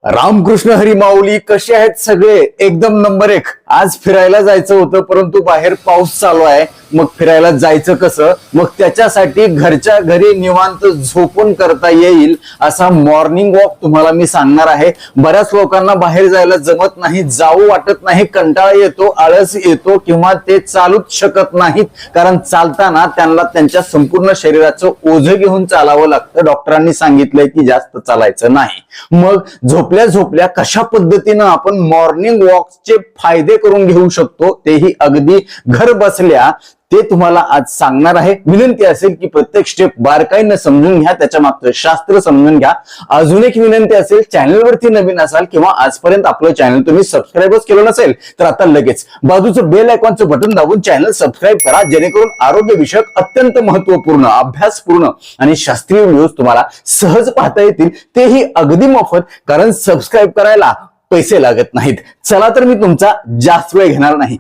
रामकृष्ण हरी माऊली, कसे आहेत सगळे? एकदम नंबर एक. आज फिरायला जायचं होतं, परंतु बाहेर पाऊस चालू आहे. मग फिरायला जायचं कसं? मग त्याच्यासाठी घरच्या घरी निवांत झोपून करता येईल असा मॉर्निंग वॉक तुम्हाला मी सांगणार आहे. बऱ्याच लोकांना बाहेर जायला जमत नाही, जाऊ वाटत नाही, कंटाळा येतो, आळस येतो किंवा ते चालूच शकत नाहीत, कारण चालताना त्यांना त्यांच्या संपूर्ण शरीराचं ओझं घेऊन चालावं लागतं. डॉक्टरांनी सांगितलंय की जास्त चालायचं नाही. मग झोपल्या झोपल्या कशा पद्धतीनं आपण मॉर्निंग वॉकचे फायदे करून घेऊ शकतो, तेही अगदी घर बसल्या, ते तुम्हाला आज सांगणार आहे. विनंती असेल की प्रत्येक स्टेप बारकाईनं समजून घ्या, त्याच्या मागचं शास्त्र समजून घ्या. अजून एक विनंती असेल, चॅनलवरती नवीन असाल किंवा आजपर्यंत आपलं चॅनल तुम्ही सबस्क्राईबच केलं नसेल तर आता लगेच बाजूचं बेल आयकॉनचं बटन दाबून चॅनल सबस्क्राईब करा, जेणेकरून आरोग्य विषयक अत्यंत महत्वपूर्ण, अभ्यासपूर्ण आणि शास्त्रीय व्हिडिओज तुम्हाला सहज पाहता येतील, तेही अगदी मोफत, कारण सबस्क्राईब करायला पैसे लागत नाहीत. चला तर मी तुमचा जास्त वेळ घेणार नाही.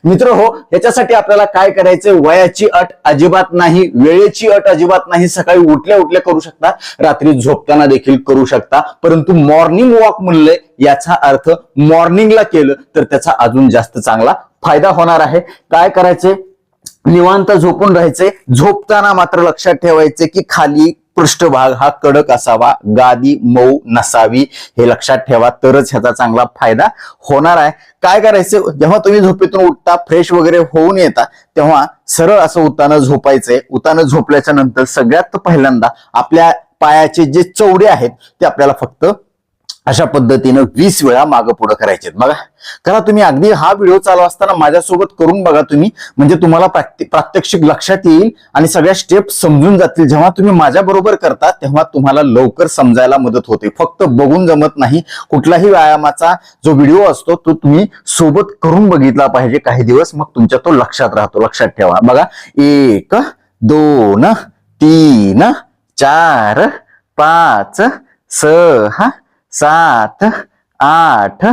मित्र हो, याच्यासाठी आपल्याला काय करायचं? वयाची अट अजिबात नाही, वेळेची अट अजिबात नाही. सकाळी उठल्या उठल्या करू शकता, रात्री झोपताना देखील करू शकता, परंतु मॉर्निंग वॉक म्हणलंय, याचा अर्थ मॉर्निंगला केलं तर त्याचा अजून जास्त चांगला फायदा होणार आहे. काय करायचे? निवांत झोपून राहायचे. झोपताना मात्र लक्षात ठेवायचे की खाली पृष्ठभाग हा कडक असावा, गादी मऊ नसावी, हे लक्षात ठेवा, तरच ह्याचा चांगला फायदा होणार आहे. काय करायचं? जेव्हा तुम्ही झोपेतून उठता, फ्रेश वगैरे होऊन येता, तेव्हा सरळ असं उतानं झोपायचंय. उतानं झोपल्याच्या नंतर सगळ्यात पहिल्यांदा आपल्या पायाचे जे चवडे आहेत ते आपल्याला फक्त अशा पद्धतीनं 20 वेळा मागं पुढं करायचे. बघा, करा तुम्ही. अगदी हा व्हिडिओ चालू असताना माझ्यासोबत करून बघा तुम्ही, म्हणजे तुम्हाला प्रात्यक्षिक लक्षात येईल आणि सगळ्या स्टेप समजून जातील. जेव्हा तुम्ही माझ्या बरोबर करता तेव्हा तुम्हाला लवकर समजायला मदत होते. फक्त बघून जमत नाही. कुठलाही व्यायामाचा जो व्हिडिओ असतो तो तुम्ही सोबत करून बघितला पाहिजे काही दिवस, मग तुमच्या तो लक्षात राहतो. लक्षात ठेवा. बघा, 1 2 3 4 5 6 7 8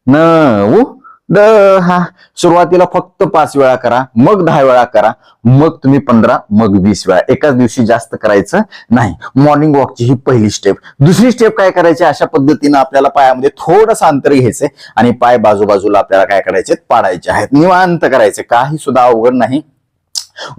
9 10. सुरुवातीला फक्त 5 वेळा करा, मग 10 वेळा करा, मग तुम्ही 15, मग 20 वेळा. एकाच दिवशी जास्त करायचं नाही. मॉर्निंग वॉकची ही पहिली स्टेप. दुसरी स्टेप काय करायची? अशा पद्धतीनं आपल्याला पायामध्ये थोडंसं अंतर घ्यायचंय आणि पाय बाजूबाजूला आपल्याला काय करायचे? पाडायचे आहेत. निवांत करायचे, काही सुद्धा अवघड नाही.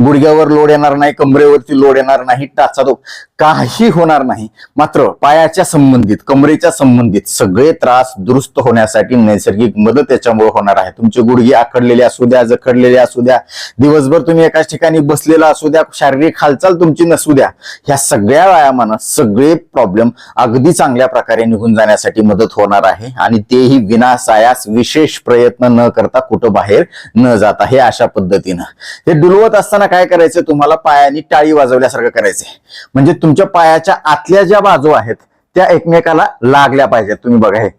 गुडघ्यावर लोड येणार नाही, कमरेवरती लोड येणार नाही, टाचादो काही होणार नाही. मात्र पायाच्या संबंधित, कमरेच्या संबंधित सगळे त्रास दुरुस्त होण्यासाठी नैसर्गिक मदत याच्यामुळे होणार आहे. तुमचे गुडघे आखडलेले असू द्या, जखडलेले असू द्या, दिवसभर तुम्ही एकाच ठिकाणी बसलेला असू द्या, शारीरिक हालचाल तुमची नसू द्या, ह्या सगळ्या व्यायामानं सगळे प्रॉब्लेम अगदी चांगल्या प्रकारे निघून जाण्यासाठी मदत होणार आहे. आणि तेही विनासायास, विशेष प्रयत्न न करता, कुठं बाहेर न जाता. हे अशा पद्धतीनं हे डुलवत असताना काय करायचं? तुम्हाला पायानी टाळी वाजवल्यासारखं करायचंय. म्हणजे तुमच्या पायाच्या आतल्या ज्या बाजू आहेत त्या एकमेकाला लागल्या पाहिजेत. तुम्ही बघा, हे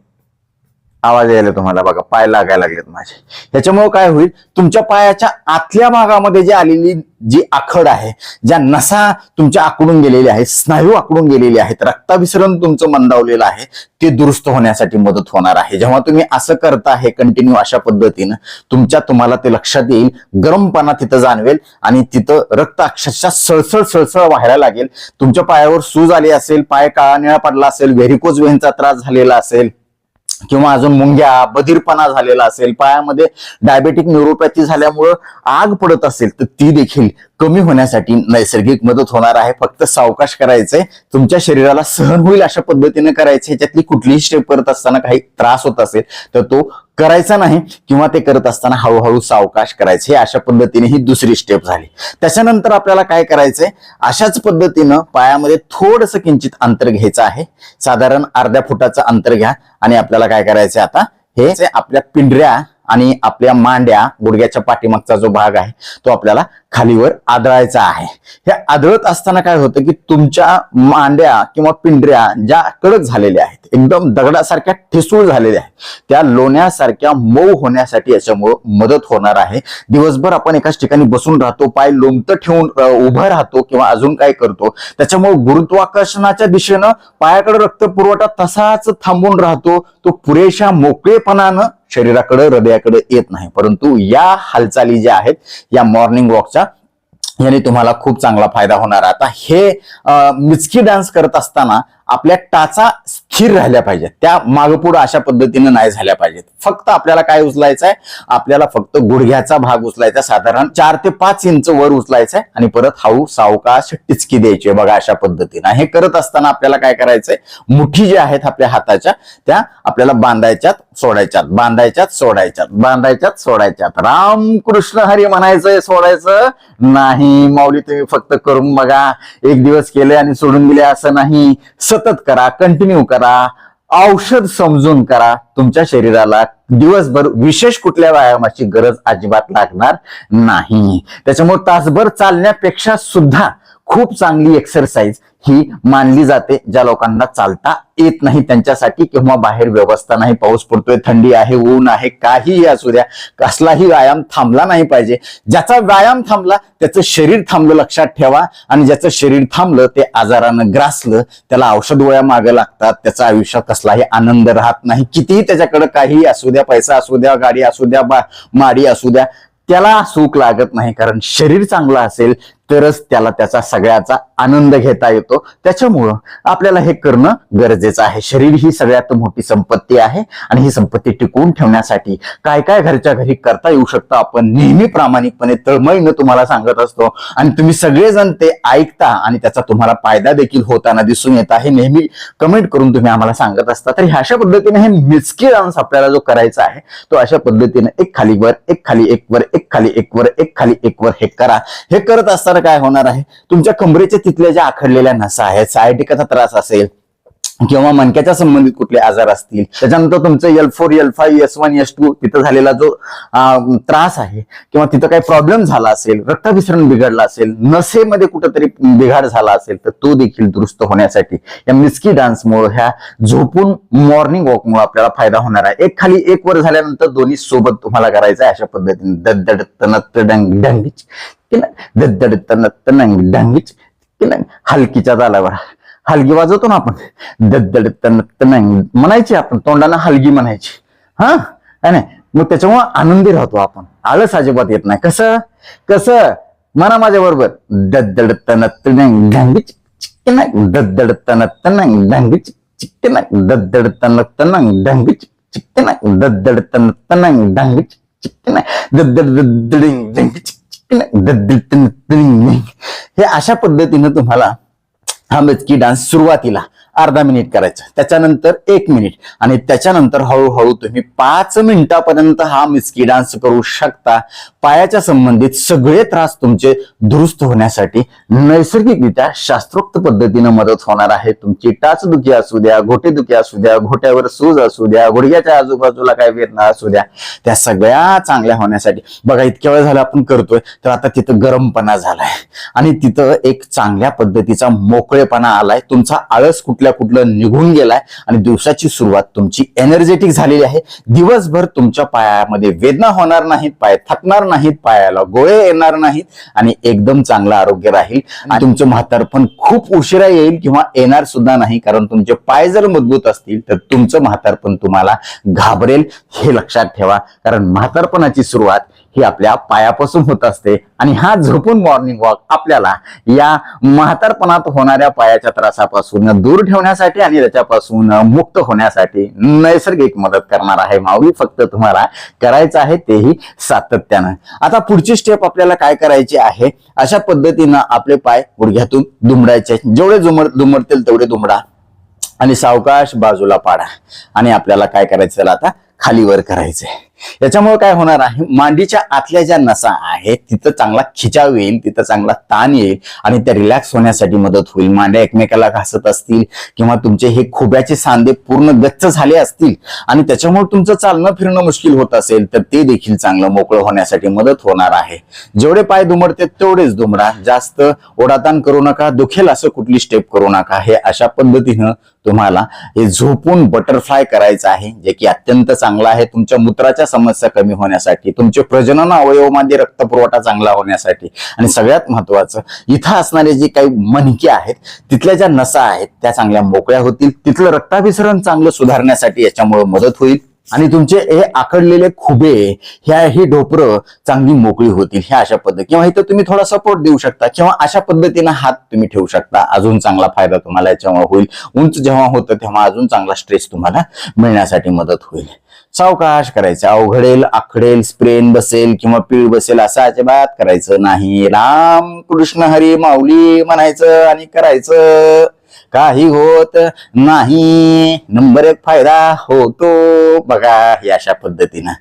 आवाज यायला तुम्हाला, बघा पाय लागायला लागलेत माझे. त्याच्यामुळे काय होईल? तुमच्या पायाच्या आतल्या भागामध्ये जी आलेली जी आखड आहे, ज्या नसा तुमच्या आकडून गेलेल्या आहेत, स्नायू आकडून गेलेले आहेत, रक्ताभिसरण तुमचं मंदावलेलं आहे, ते दुरुस्त होण्यासाठी मदत होणार आहे. जेव्हा तुम्ही असं करता, हे कंटिन्यू अशा पद्धतीनं, तुम्हाला ते लक्षात येईल, गरमपणा तिथं जाणवेल आणि तिथं रक्त अक्षरशः सळसळ सळसळ व्हायला लागेल. तुमच्या पायावर सूज आली असेल, पाय काळा निळा पडला असेल, व्हेरिकोज व्हेनचा त्रास झालेला असेल, किंवा अजून मुंग्या, बधीरपणा झालेला असेल, पायामध्ये डायबेटिक न्यूरोपॅथी झाल्यामुळं आग पडत असेल, तर ती देखील कमी होण्यासाठी नैसर्गिक मदत होणार आहे. फक्त सावकाश करायचंय, तुमच्या शरीराला सहन होईल अशा पद्धतीने करायचं. ह्याच्यातली कुठलीही स्टेप करत असताना काही त्रास होत असेल तर तो करायचा नाही, किंवा ते करत असताना हळूहळू सावकाश करायचं. हे अशा पद्धतीने ही दुसरी स्टेप झाली. त्याच्यानंतर आपल्याला काय करायचंय? अशाच पद्धतीनं पायामध्ये थोडंसं किंचित अंतर घ्यायचं आहे. साधारण अर्ध्या फुटाचं अंतर घ्या आणि आपल्याला काय करायचंय? आता हे आपल्या पिंढऱ्या आणि आपल्या मांड्या, गुडघ्याच्या पाठीमागचा जो भाग आहे तो आपल्याला खालीवर आदळायचा आहे. हे आदळत असताना काय होतं की तुमच्या मांड्या किंवा पिंढऱ्या ज्या कडक झालेल्या आहेत, एकदम दगडासारख्या ठिसूळ झालेल्या आहेत, त्या लोण्यासारख्या मऊ होण्यासाठी याच्यामुळे मदत होणार आहे. दिवसभर आपण एकाच ठिकाणी बसून राहतो, पाय लोंबत ठेवून उभं राहतो किंवा अजून काय करतो, त्याच्यामुळे गुरुत्वाकर्षणाच्या दिशेनं पायाकडे रक्त पुरवठा तसाच थांबून राहतो. तो पुरेशा मोकळेपणानं शरीराकडे, हृदयाकडे येत नाही. परंतु या हालचाली ज्या आहेत या मॉर्निंग वॉकच्या, याने तुम्हाला खूप चांगला फायदा होणार. आता हे मिचकी डान्स करत असताना आपल्या टाचा स्थिर राहिल्या पाहिजेत, त्या मागपुढं अशा पद्धतीनं नाही झाल्या पाहिजेत. फक्त आपल्याला काय उचलायचं आहे, आपल्याला फक्त गुडघ्याचा भाग उचलायचा, साधारण 4 ते 5 इंच वर उचलायचा आहे आणि परत हळू सावकाश टिचकी द्यायची बघा अशा पद्धतीनं. हे करत असताना आपल्याला काय करायचंय, मुठी ज्या आहेत आपल्या हाताच्या त्या आपल्याला बांधायच्यात, सोडायच्यात, बांधायच्यात, सोडायच्यात, बांधायच्यात, सोडायच्यात. रामकृष्ण हरी म्हणायचंय, सोडायचं नाही. माऊली तुम्ही फक्त करून बघा, एक दिवस केले आणि सोडून दिले असं नाही. सतत करा, कंटिन्यू करा, औषध समजून करा. तुमच्या शरीराला दिवसभर विशेष कुठल्या व्यायामाची गरज अजिबात लागणार नाही. त्याच्यामुळे तासभर चालण्यापेक्षा सुद्धा खूप चांगली एक्सरसाइज ही मानली जाते. ज्या लोकांना चालता येत नाही त्यांच्यासाठी, किंवा बाहेर व्यवस्था नाही, पाऊस पडतोय, थंडी आहे, ऊन आहे, काहीही असू द्या, कसलाही व्यायाम थांबला नाही पाहिजे. ज्याचा व्यायाम थांबला त्याचं शरीर थांबलं लक्षात ठेवा. आणि ज्याचं शरीर थांबलं ते आजारानं ग्रासलं, त्याला औषध गोळ्या मागे लागतात, त्याचा आयुष्यात कसलाही आनंद राहत नाही. कितीही त्याच्याकडे काही असू द्या, पैसा असू द्या, गाडी असू द्या, माडी असू द्या, त्याला सुख लागत नाही. कारण शरीर चांगलं असेल तरच त्याला त्याचा सगळ्याचा आनंद घेता येतो. त्याच्यामुळं आपल्याला हे करणं गरजेचं आहे. शरीर ही सगळ्यात मोठी संपत्ती आहे आणि ही संपत्ती टिकवून ठेवण्यासाठी काय काय घरच्या घरी करता येऊ शकतं आपण नेहमी प्रामाणिकपणे तळमळीनं तुम्हाला सांगत असतो. आणि तुम्ही सगळेजण ते ऐकता आणि त्याचा तुम्हाला फायदा देखील होताना दिसून येत आहे. नेहमी कमेंट करून तुम्ही आम्हाला सांगत असता. तर अशा पद्धतीने हे मिचकी डान्स आपल्याला जो करायचा आहे तो अशा पद्धतीने एक खाली वर, एक खाली एक वर, एक खाली एक वर, एक खाली एक वर हे करा. हे करत असताना काय होणार आहे, तुमच्या कमरेच्या तिथल्या ज्या आखडलेल्या नसा आहेत, सायटिकाचा त्रास असेल किंवा मणक्याच्या संबंधित कुठले आजार असतील, त्याच्यानंतर तुमचं L4, L5, S1, S2 तिथं झालेला जो त्रास आहे किंवा तिथं काही प्रॉब्लेम झाला असेल, रक्ताभिसरण बिघडलं असेल, नसेमध्ये कुठंतरी बिघाड झाला असेल, तर तो देखील दुरुस्त होण्यासाठी या मिचकी डान्समुळे, ह्या झोपून मॉर्निंग वॉकमुळे आपल्याला फायदा होणार आहे. एक खाली एक वर झाल्यानंतर दोन्ही सोबत तुम्हाला करायचं आहे अशा पद्धतीने. दद्दड तनत डंग डंगीच दद्दड तनत नंग डंगीच हलकीच्या तालावर हलगी वाजवतो ना आपण, दद्दड तनत नंग म्हणायची, आपण तोंडाला हलगी म्हणायची. हा नाही, मग त्याच्यामुळे आनंदी राहतो आपण, आळस अजिबात येत नाही. कसं कसं म्हणा माझ्या बरोबर, दद्दड तनत नंग डंगीच चिक्क दद्दड तनत नंग डंगीच चिक्क दद्दड तनत नंग डंगीच चिक्क दद्दड तनत नंग डंगीच चिक्क दद्दड दद्दडिंग डंगीच हे अशा पद्धतीनं तुम्हाला हा मिचकी डान्स सुरुवातीला अर्धा मिनिट करायचा, त्याच्यानंतर 1 मिनिट आणि त्याच्यानंतर हळूहळू तुम्ही 5 मिनिटापर्यंत हा मिचकी डान्स करू शकता. पायाच्या संबंधित सगळे त्रास तुमचे दुरुस्त होण्यासाठी नैसर्गिकरित्या शास्त्रोक्त पद्धतीनं मदत होणार आहे. तुमची टाचदुखी असू द्या, घोटेदुखी असू द्या, घोट्यावर सूज असू द्या, गुडघ्याच्या आजूबाजूला काय वेदना असू द्या, त्या सगळ्या चांगल्या होण्यासाठी. बघा इतक्या वेळ झाला आपण करतोय तर आता तिथं गरमपणा झालाय आणि तिथं एक चांगल्या पद्धतीचा मोकळेपणा आलाय. तुमचा आळस कुठलं निघून गेलाय आणि दिवसाची सुरुवात तुमची एनर्जेटिक झालेली आहे. दिवसभर तुमच्या पायामध्ये वेदना होणार नाहीत, पाय थकणार नाहीत, पायाला गोळे येणार नाहीत आणि एकदम चांगलं आरोग्य राहील. आणि तुमचं म्हातारपण खूप उशिरा येईल किंवा येणार सुद्धा नाही, कारण तुमचे पाय जर मजबूत असतील तर तुमचं म्हातारपण तुम्हाला घाबरेल, हे लक्षात ठेवा. कारण म्हातारपणाची सुरुवात ही आपल्या पायापासून होत असते आणि हा झोपून मॉर्निंग वॉक आपल्याला या म्हातारपणात होणाऱ्या पायाच्या त्रासापासून दूर ठेवण्यासाठी आणि त्याच्यापासून मुक्त होण्यासाठी नैसर्गिक मदत करणार आहे. माऊली फक्त तुम्हाला करायचं आहे तेही सातत्यानं. आता पुढची स्टेप आपल्याला काय करायची आहे, अशा पद्धतीनं आपले पाय गुडघ्यातून दुमडायचे, जेवढे दुमडतील तेवढे दुमडा आणि सावकाश बाजूला पाडा. आणि आपल्याला काय करायचं, आता खालीवर करायचंय. याच्यामुळे काय होणार आहे, मांडीच्या आतल्या ज्या नसा आहेत तिथं चांगला खिचाव येईल, तिथं चांगला ताण येईल आणि त्या रिलॅक्स होण्यासाठी मदत होईल. मांड्या एकमेकाला घासत असतील किंवा तुमचे हे खुब्याचे सांधे पूर्ण गच्च झाले असतील आणि त्याच्यामुळे तुमचं चालणं फिरणं मुश्किल होत असेल तर ते देखील चांगलं मोकळं होण्यासाठी मदत होणार आहे. जेवढे पाय दुमडते तेवढेच दुमडा, जास्त ओढाताण करू नका, दुखेल असं कुठली स्टेप करू नका. हे अशा पद्धतीनं तुम्हाला हे झोपून बटरफ्लाय करायचं आहे, जे की अत्यंत चांगलं आहे तुमच्या मूत्राच्या समस्या कमी होण्यासाठी, तुमचे प्रजनन अवयवामध्ये रक्तपुरवठा चांगला होण्यासाठी आणि सगळ्यात महत्वाचं इथं असणारे जे काही मणके आहेत तिथल्या ज्या नसा आहेत त्या चांगल्या मोकळ्या होतील, तिथलं रक्ताभिसरण चांगलं सुधारण्यासाठी याच्यामुळे मदत होईल आणि तुमचे हे आखडलेले खुबे ही ढोपरं चांगली मोकळी होतील. ह्या अशा पद्धती किंवा इथं तुम्ही थोडा सपोर्ट देऊ शकता किंवा अशा पद्धतीने हात तुम्ही ठेवू शकता, अजून चांगला फायदा तुम्हाला याच्यामुळे होईल. उंच जेव्हा होतं तेव्हा अजून चांगला स्ट्रेस तुम्हाला मिळण्यासाठी मदत होईल. सावकाश करायचं, अवघडेल आखडेल स्प्रेन बसेल किंवा पीळ बसेल असं अजिबात करायचं नाही. राम कृष्ण हरी माऊली म्हणायचं आणि करायचं, काही होत नाही. नंबर 1 फायदा होतो बघा हे अशा पद्धतीनं.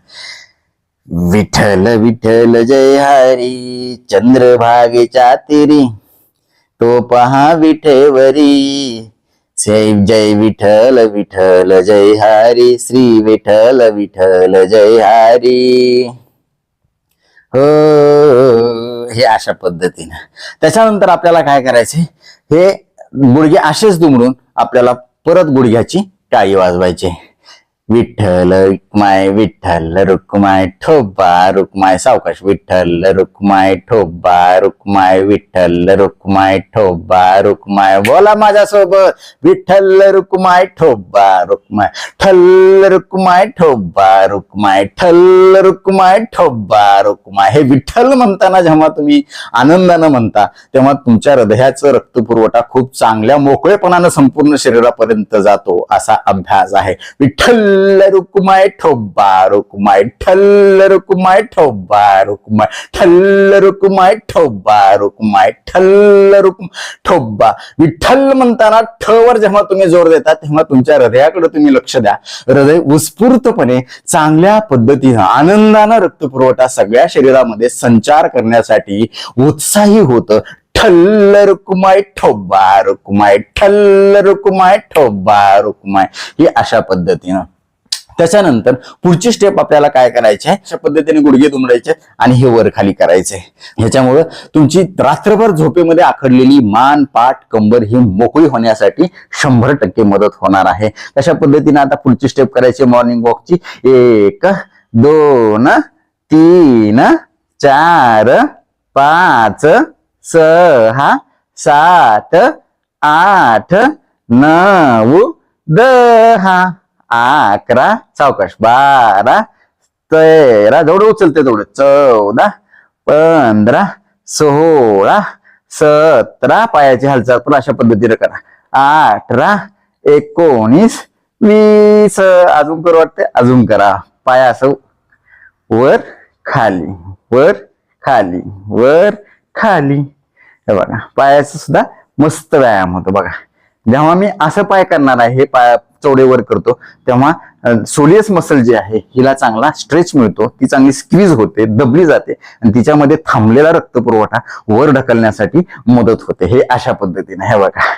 विठ्ठल विठ्ठल जय हरी चंद्रभागेच्या तिरी, तो पहा विठेवरी. जय विठ्ठल विठ्ठल जय हरी, श्री विठ्ठल विठ्ठल जय हरी. हो, हे अशा पद्धतीनं. त्याच्यानंतर आपल्याला काय करायचे, हे गुडघे असेच दुमडून आपल्याला परत गुडघ्याची टाळी वाजवायची. विठ्ठल रुक्माय विठ्ठल रुक्माय ठोबा रुक्माय, सावकाश. विठ्ठल रुक्माय ठोबा रुक्माय, विठ्ठल रुक्माय ठोबा रुक्माय. बोला माझ्यासोबत, विठ्ठल रुक्माय ठोबा रुक्माय, ठल रुक्माय ठोबा रुक्माय, ठल रुक्माय ठोबा रुक्माय. हे विठ्ठल म्हणताना जेव्हा तुम्ही आनंदानं म्हणता तेव्हा तुमच्या हृदयाचं रक्तपुरवठा खूप चांगल्या मोकळेपणानं संपूर्ण शरीरापर्यंत जातो असा अभ्यास आहे. विठ्ठल रुक्माय ठोबा रुक्माय, ठल रुक्माय ठोबा रुक्माय, ठल रुक्माय ठोबा रुक्माय, ठल रुक्म ठोबा. विठ्ठल म्हणताना ठ वर जेव्हा तुम्ही जोर देता तेव्हा तुमच्या हृदयाकडे तुम्ही लक्ष द्या. हृदय उत्स्फूर्तपणे चांगल्या पद्धतीनं आनंदानं रक्तपुरवठा सगळ्या शरीरामध्ये संचार करण्यासाठी उत्साही होतं. ठल्ल रुक्माय ठोबा रुक्माय, ठल्ल रुक्माय ठोबा रुक्माय. ही अशा पद्धतीनं. त्याच्यानंतर पुढची स्टेप आपल्याला काय करायची आहे, अशा पद्धतीने गुडघे दुमडायचे आणि हे वर खाली करायचे. ह्याच्यामुळे तुमची रात्रभर झोपेमध्ये आखडलेली मान पाठ कंबर ही मोकळी होण्यासाठी 100% मदत होणार आहे. अशा पद्धतीने आता पुढची स्टेप करायची मॉर्निंग वॉकची. 1 2 3 4 5 6 7 8 9 10 11 सावकाश 12 13 जेवढं उचलते तेवढं 14 15 16 17 पायाची हालचाल पण अशा पद्धतीने करा. 18 19 20 अजून करू वाटते, अजून करा. पाय असं वर खाली वर खाली वर खाली. हे बघा पायाचा सुद्धा मस्त व्यायाम होतो बघा. जेव्हा मी असं पाय करणार आहे, हे पाय चौडेवर करतो तेव्हा सोलियस मसल जी आहे हिला चांगला स्ट्रेच मिळतो, ती चांगली स्क्वीज होते, दबली जाते आणि तिच्यामध्ये थांबलेला रक्तपुरवठा वर ढकलण्यासाठी मदत होते. हे अशा पद्धतीने. हे बघा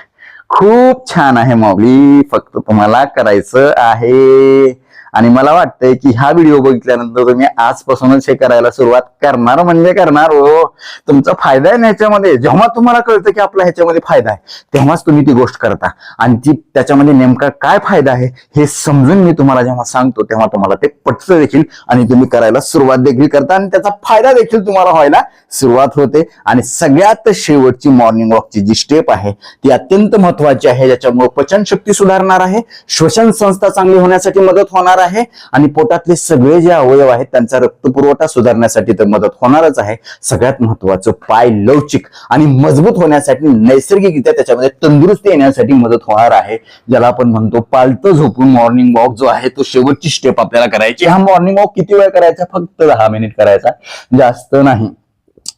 खूप छान आहे माऊली, फक्त तुम्हाला करायचं आहे. आणि मला वाटतंय की हा व्हिडिओ बघितल्यानंतर तुम्ही आजपासूनच हे करायला सुरुवात करणार म्हणजे करणार. हो, तुमचा फायदा आहे ह्याच्यामध्ये. जेव्हा तुम्हाला कळतं की आपला ह्याच्यामध्ये फायदा आहे तेव्हाच तुम्ही ती गोष्ट करता आणि ती त्याच्यामध्ये नेमका काय फायदा आहे हे समजून मी तुम्हाला जेव्हा सांगतो तेव्हा तुम्हाला ते पटतं देखील आणि तुम्ही करायला सुरुवात देखील करता आणि त्याचा फायदा देखील तुम्हाला व्हायला सुरुवात होते. आणि सगळ्यात शेवटची मॉर्निंग वॉकची जी स्टेप आहे ती अत्यंत महत्वाची आहे, ज्याच्यामुळे पचनशक्ती सुधारणार आहे, श्वसन संस्था चांगली होण्यासाठी मदत होणार आहे आणि पोटातले सगळे जे अवयव आहेत त्यांचा रक्तपुरवठा सुधारण्यासाठी तर मदत होणारच आहे. सगळ्यात महत्वाचं पाय लवचिक आणि मजबूत होण्यासाठी, नैसर्गिकरित्या त्याच्यामध्ये तंदुरुस्ती येण्यासाठी मदत होणार आहे. ज्याला आपण म्हणतो पालतं झोपून मॉर्निंग वॉक जो आहे तो शेवटची स्टेप आपल्याला करायची. हा मॉर्निंग वॉक किती वेळ करायचा? फक्त 10 मिनिट करायचा, जास्त नाही.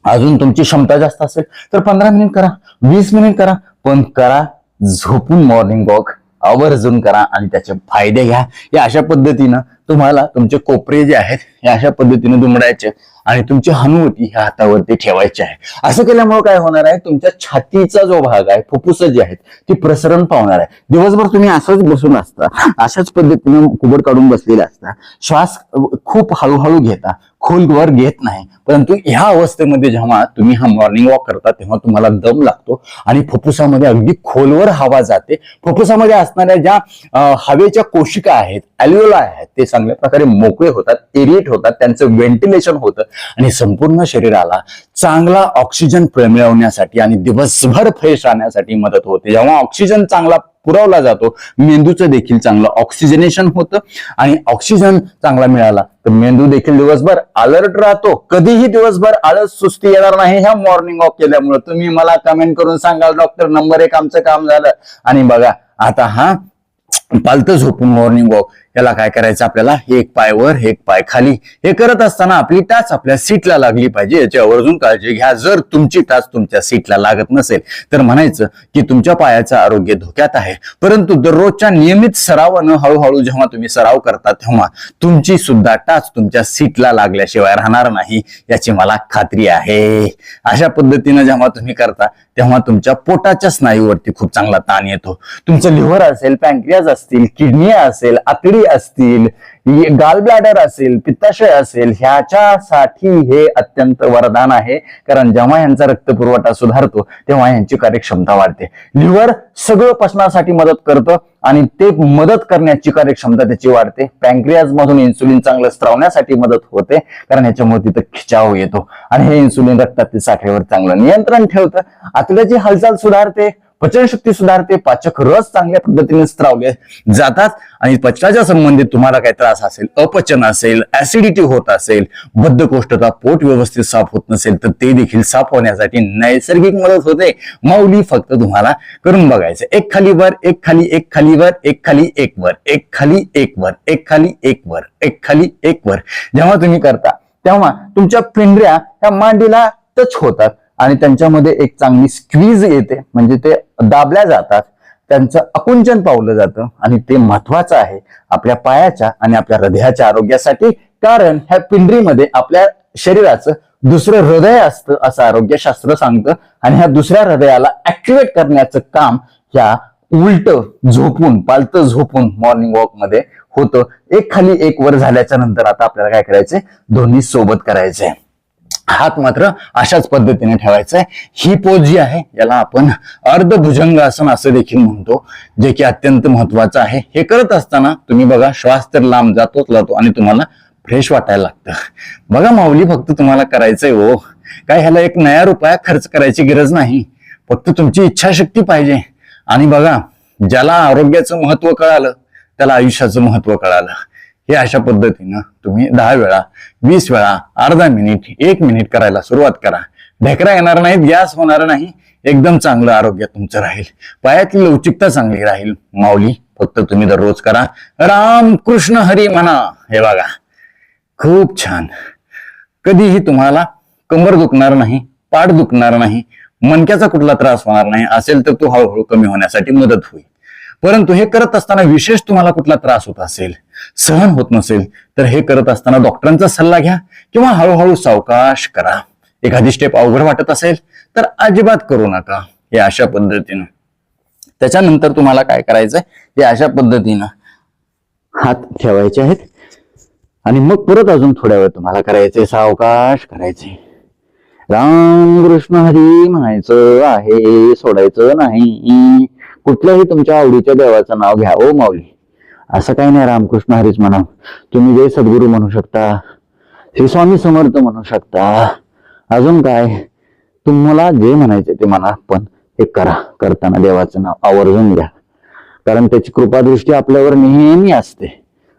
अजून तुमची क्षमता जास्त असेल तर 15 मिनिट करा, 20 मिनिट करा, पण करा झोपून मॉर्निंग वॉक आवर्जून करा आणि त्याचे फायदे घ्या. या अशा पद्धतीनं तुम्हाला तुमचे कोपरे जे आहेत हे अशा पद्धतीने दुमडायचे आणि तुमची हनुवटी ह्या हातावरती ठेवायची आहे. असं केल्यामुळे काय होणार आहे, तुमच्या छातीचा जो भाग आहे, फुफ्फुस जी आहेत ती प्रसरण पावणार आहे. दिवसभर तुम्ही असंच बसून असता, अशाच पद्धतीने कुबड काढून बसलेला असता, श्वास खूप हळूहळू घेता, खोलवर घेत नाही. परंतु ह्या अवस्थेमध्ये जेव्हा तुम्ही हा मॉर्निंग वॉक करता तेव्हा तुम्हाला दम लागतो आणि फुफ्फुसामध्ये अगदी खोलवर हवा जाते. फुफ्फुसामध्ये असणाऱ्या ज्या हवेच्या कोशिका आहेत, अल्व्हेओलाई आहेत, ते चांगल्या प्रकारे मोकळे होतात, एरिएट होतात, त्यांचं व्हेंटिलेशन होतं आणि संपूर्ण शरीराला चांगला ऑक्सिजन मिळवण्यासाठी आणि दिवसभर फ्रेश राहण्यासाठी मदत होते. जेव्हा ऑक्सिजन चांगला पुरवला जातो, मेंदूचं देखील चांगलं ऑक्सिजनेशन होतं आणि ऑक्सिजन चांगला मिळाला तर मेंदू देखील दिवसभर अलर्ट राहतो. कधीही दिवसभर आळस सुस्ती येणार नाही ह्या मॉर्निंग वॉक केल्यामुळे. तुम्ही मला कमेंट करून सांगाल डॉक्टर नंबर 1 आमचं काम झालं. आणि बघा आता हा पालतं झोपून मॉर्निंग वॉक, याला काय करायचं आपल्याला, एक पाय वर एक पाय खाली. हे करत असताना आपली टाच आपल्या सीटला लागली पाहिजे, याची आवर्जून काळजी घ्या. जर तुमची टाच तुमच्या सीटला लागत नसेल तर म्हणायचं की तुमच्या पायाचं आरोग्य धोक्यात आहे. परंतु दररोजच्या नियमित सरावानं हळूहळू जेव्हा तुम्ही सराव करता तेव्हा तुमची सुद्धा टाच तुमच्या सीटला लागल्याशिवाय राहणार नाही, याची मला खात्री आहे. अशा पद्धतीनं जेव्हा तुम्ही करता तेव्हा तुमच्या पोटाच्या स्नायूवरती खूप चांगला ताण येतो. तुमचं लिव्हर असेल, पॅन्क्रियाज असतील, किडनी असेल, आतडी असतील, गाल ब्लॅडर असेल, पित्ताशय असेल, ह्याच्यासाठी हे अत्यंत वरदान आहे. कारण जेव्हा यांचा रक्तपुरवठा सुधारतो तेव्हा यांची कार्यक्षमता वाढते. लिव्हर सगळं पचनासाठी मदत करतं आणि ते मदत करण्याची कार्यक्षमता त्याची वाढते. पॅन्क्रियाज मधून इन्सुलिन चांगलं स्त्रावण्यासाठी मदत होते, कारण ह्याच्यामुळे तिथं खिचाव येतो आणि हे इन्सुलिन रक्तातील साठ्यावर चांगलं नियंत्रण ठेवतं. आतड्याची हालचाल सुधारते, पचनशक्ती सुधारते, पाचक रस चांगल्या पद्धतीने स्त्रावले जातात आणि पचनाच्या संबंधित तुम्हाला काही त्रास असेल, अपचन असेल, ऍसिडिटी होत असेल, बद्धकोष्ठता, पोट व्यवस्थित साफ होत नसेल तर ते देखील साफ होण्यासाठी नैसर्गिक मदत होते. माऊली फक्त तुम्हाला करून बघायचं. एक खाली वर, एक खाली, एक खाली वर, एक खाली, एक वर, एक खाली, एक वर, एक खाली, एक वर, एक खाली, एक वर. जेव्हा तुम्ही करता तेव्हा तुमच्या पिंढऱ्या ह्या मांडीला टच होतात आणि त्यांच्यामध्ये एक चांगली स्क्वीज येते, म्हणजे ते दाबल्या जातात, त्यांचं आकुंचन पावलं जातं आणि ते महत्वाचं आहे आपल्या पायाच्या आणि आपल्या हृदयाच्या आरोग्यासाठी. कारण ह्या पिंडरीमध्ये आपल्या शरीराचं दुसरं हृदय असतं असं आरोग्यशास्त्र सांगतं आणि ह्या दुसऱ्या हृदयाला ऍक्टिव्हेट करण्याचं काम ह्या उलट झोपून, पालतं झोपून मॉर्निंग वॉक मध्ये होतं. एक खाली एक वर झाल्याच्या नंतर आता आपल्याला काय करायचंय, दोन्ही सोबत करायचंय. हात मात्र अशाच पद्धतीने ठेवायचा आहे. ही पोज जी आहे याला आपण अर्धभुजंगासन असं देखील म्हणतो, जे की अत्यंत महत्वाचं आहे. हे करत असताना तुम्ही बघा श्वास तर लांब जातोच जातो आणि तुम्हाला फ्रेश वाटायला लागतं. बघा माऊली फक्त तुम्हाला करायचंय हो, काय ह्याला एक नया रुपया खर्च करायची गरज नाही, फक्त तुमची इच्छाशक्ती पाहिजे. आणि बघा ज्याला आरोग्याचं महत्व कळालं त्याला आयुष्याचं महत्व कळालं. हे अशा पद्धतीनं तुम्ही 10 वेळा, 20 वेळा, अर्धा मिनिट, 1 मिनिट करायला सुरुवात करा. ढेकरा येणार नाहीत, गॅस होणार नाही, एकदम चांगलं आरोग्य तुमचं राहील, पायातली लवचिकता चांगली राहील. माऊली फक्त तुम्ही दररोज करा. राम कृष्ण हरी म्हणा. हे बघा खूप छान. कधीही तुम्हाला कंबर दुखणार नाही, पाठ दुखणार नाही, मणक्याचा कुठला त्रास होणार नाही. असेल तर तो हळूहळू कमी होण्यासाठी मदत होईल. परंतु हे करत असताना विशेष तुम्हाला कुठला त्रास होत असेल, सहन होत नसेल तर हे करत असताना डॉक्टरांचा सल्ला घ्या किंवा हळूहळू सावकाश करा. एखादी स्टेप अवघड वाटत असेल तर अजिबात करू नका. हे अशा पद्धतीनं त्याच्यानंतर तुम्हाला काय करायचंय, हे अशा पद्धतीनं हात ठेवायचे आहेत आणि मग परत अजून थोड्या वेळ तुम्हाला करायचंय, सावकाश करायचे. राम कृष्ण हरी म्हणायचं आहे, सोडायचं नाही. कुठल्याही तुमच्या आवडीच्या देवाचं नाव घ्या ओ माऊली, असं काही नाही रामकृष्ण हरीच म्हणा. तुम्ही जय सद्गुरू म्हणू शकता, श्री स्वामी समर्थ म्हणू शकता, अजून काय तुम्हाला जे म्हणायचे ते म्हणा, पण हे करा. करताना देवाचं नाव आवर्जून घ्या, कारण त्याची कृपादृष्टी आपल्यावर नेहमी असते.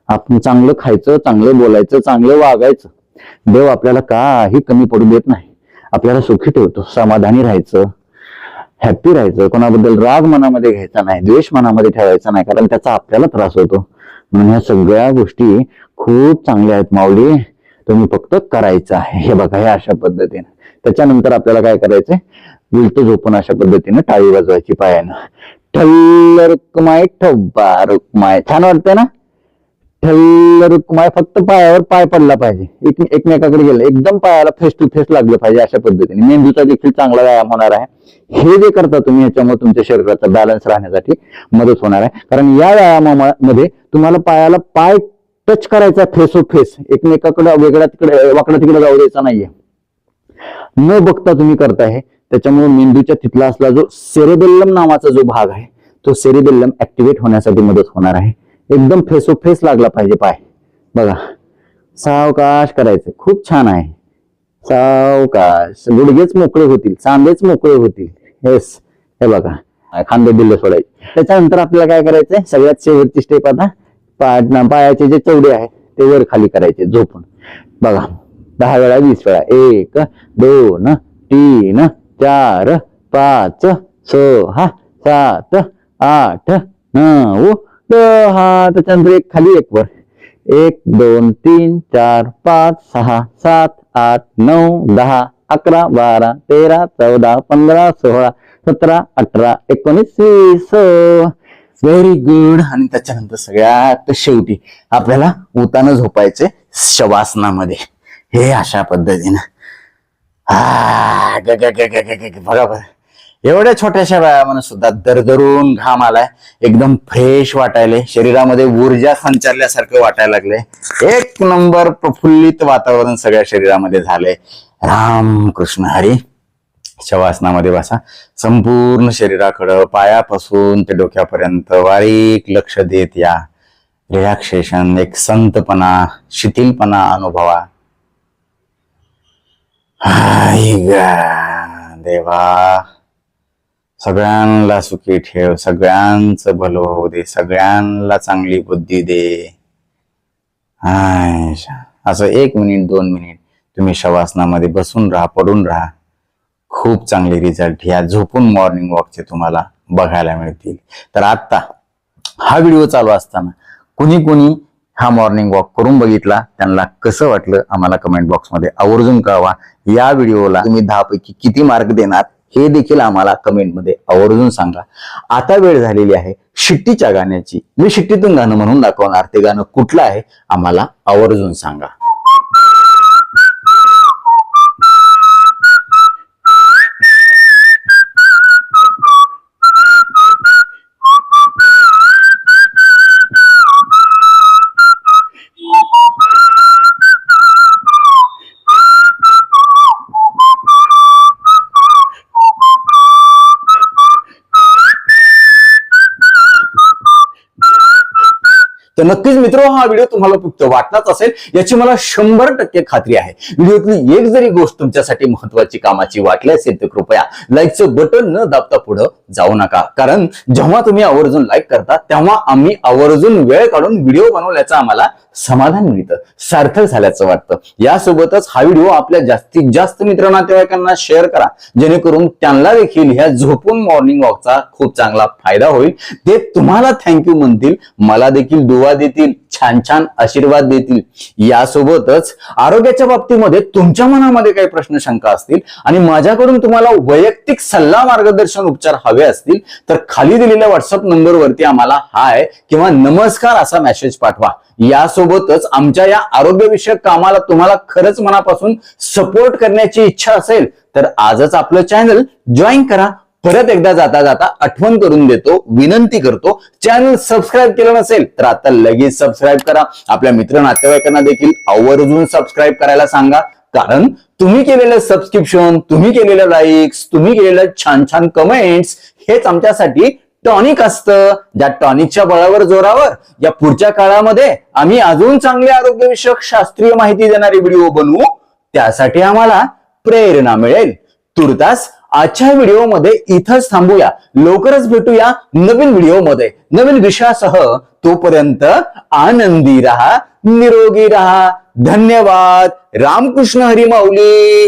आपण चांगलं खायचं, चांगलं बोलायचं, चांगलं वागायचं. देव आपल्याला काही कमी पडू देत नाही, आपल्याला सुखी ठेवतो. समाधानी राहायचं, हॅप्पी राहायचं, कोणाबद्दल राग मनामध्ये घ्यायचा नाही, द्वेष मनामध्ये ठेवायचा नाही, कारण त्याचा आपल्याला त्रास होतो. म्हणून ह्या सगळ्या गोष्टी खूप चांगल्या आहेत माऊली, तुम्ही फक्त करायचं आहे. हे बघा हे अशा पद्धतीने. त्याच्यानंतर आपल्याला काय करायचंय, उलट झोपून अशा पद्धतीने टाळी वाजवायची पायानं. ठल्ल रुक्माय ठब्बा रुक्माय. छान वाटतंय ना. ठल्ल रुक्माय, फक्त पायावर पाय पडला पाहिजे, एकमेकाकडे गेलं, एकदम पायाला फेस टू फेस लागलं पाहिजे. अशा पद्धतीने मेंदूचा देखील चांगला व्यायाम होणार आहे. हे जे करता तुम्ही ह्याच्यामुळे तुमच्या शरीराचा बॅलन्स राहण्यासाठी मदत होणार आहे. कारण या व्यायामामध्ये तुम्हाला पायाला पाय टच करायचा, फेस टू फेस, एकमेकाकडे वेगळ्या तिकडे वाकडा तिकडे जाऊ द्यायचा नाहीये, न बघता तुम्ही करताय. त्याच्यामुळे मेंदूच्या तिथला असला जो सेरेबेल्लम नावाचा जो भाग आहे तो सेरेबेल्लम ऍक्टिव्हेट होण्यासाठी मदत होणार आहे. एकदम फेस टू फेस लागला पाहिजे पाय. बघा, सावकाश करायचं, खूप छान आहे. सावकाश, गुडघेच मोकळे होतील, सांधेच मोकळे होतील. येस, हे बघा, खांदे दिले सोडायचे. त्याच्यानंतर आपल्याला काय करायचंय, सगळ्यात शेवटची स्टेप, आता पायाचे जे चवडे आहे ते वर खाली करायचे झोपून. बघा, 10 वेळा 20 वेळा, 1 2 3 4 5 6 7 8 9 10. त्याच्यानंतर एक खाली एक वर, 1 2 3 4 5 6 7 8 9 10 11 12 13 14 15 16 17 18 19 20. Very good. आणि त्याच्यानंतर सगळ्यात शेवटी आपल्याला उतानं झोपायचे शवासनामध्ये. हे अशा पद्धतीनं बरोबर. एवढ्या छोट्याशा व्यायामानं सुद्धा दरदरून घाम आलाय, एकदम फ्रेश वाटायले, शरीरामध्ये ऊर्जा संचारल्यासारखं वाटायला लागले. एक नंबर प्रफुल्लित वातावरण सगळ्या शरीरामध्ये झालंय. राम कृष्ण हरी. शवासनामध्ये बसा, संपूर्ण शरीराकडं पायापासून ते डोक्यापर्यंत बारीक लक्ष देत या. रिलॅक्सेशन, एक संतपणा, शिथिलपणा अनुभवा. देवा, सगळ्यांना सुखी ठेव, सगळ्यांचं भलं होऊ दे, सगळ्यांना चांगली बुद्धी दे. असं 1 मिनिट 2 मिनिट तुम्ही शवासनामध्ये बसून राहा, पडून राहा. खूप चांगले रिझल्ट या झोपून मॉर्निंग वॉकचे तुम्हाला बघायला मिळतील. तर आता हा व्हिडिओ चालू असताना कुणी हा मॉर्निंग वॉक करून बघितला, त्यांना कसं वाटलं आम्हाला कमेंट बॉक्समध्ये आवर्जून कळवा. या व्हिडिओला तुम्ही 10 पैकी किती मार्क देणार हे देखील आम्हाला कमेंटमध्ये आवर्जून सांगा. आता वेळ झालेली आहे शिट्टीच्या गाण्याची. मी शिट्टीतून गाणं म्हणून दाखवणार, ते गाणं कुठलं आहे आम्हाला आवर्जून सांगा. तर नक्कीच मित्र, हा व्हिडिओ तुम्हाला उपयुक्त वाटलाच असेल याची मला 100% खात्री आहे. व्हिडिओतली एक जरी गोष्ट तुमच्यासाठी महत्वाची कामाची वाटली असेल तर कृपया लाईकचं बटन न दाबता पुढे जाऊ नका. कारण जेव्हा तुम्ही आवर्जून लाईक करता तेव्हा आम्ही आवर्जून वेळ काढून व्हिडिओ बनवल्याचं आम्हाला समाधान मिळतं, सार्थक झाल्याचं वाटतं. यासोबतच हा व्हिडिओ आपल्या जास्तीत जास्त मित्र नातेवाईकांना शेअर करा, जेणेकरून त्यांना देखील ह्या झोपून मॉर्निंग वॉकचा खूप चांगला फायदा होईल. ते तुम्हाला थँक्यू म्हणतील, मला देखील दुवा देतील, छान छान आशीर्वाद देतील. यासोबतच आरोग्याच्या बाबतीमध्ये तुमच्या मनामध्ये काही प्रश्न शंका असतील आणि माझ्याकडून तुम्हाला वैयक्तिक सल्ला मार्गदर्शन उपचार हवे असतील तर खाली दिलेल्या व्हॉट्सअप नंबरवरती आम्हाला हाय किंवा नमस्कार असा मेसेज पाठवा. यासोबतच आमच्या या आरोग्यविषयक कामाला तुम्हाला खरंच मनापासून सपोर्ट करण्याची इच्छा असेल तर आजच आपलं चॅनल जॉईन करा. परत एकदा जाता जाता आठवण करून देतो, विनंती करतो, चॅनल सबस्क्राईब केलं नसेल तर आता लगेच सबस्क्राईब करा. आपल्या मित्र नातेवाईकांना देखील आवर्जून सबस्क्राईब करायला सांगा. कारण तुम्ही केलेलं सबस्क्रिप्शन, तुम्ही केलेलं लाईक्स, तुम्ही केलेलं छान छान कमेंट्स हेच आमच्यासाठी टॉनिक असतं. ज्या टॉनिकच्या बळावर जोरावर या पुढच्या काळामध्ये आम्ही अजून चांगले आरोग्यविषयक शास्त्रीय माहिती देणारे व्हिडिओ बनवू, त्यासाठी आम्हाला प्रेरणा मिळेल. तुर्तास आजच्या व्हिडिओमध्ये इथंच थांबूया. लवकरच भेटूया नवीन व्हिडिओमध्ये नवीन विषयासह. तोपर्यंत आनंदी रहा, निरोगी रहा. धन्यवाद. रामकृष्ण हरी माऊली.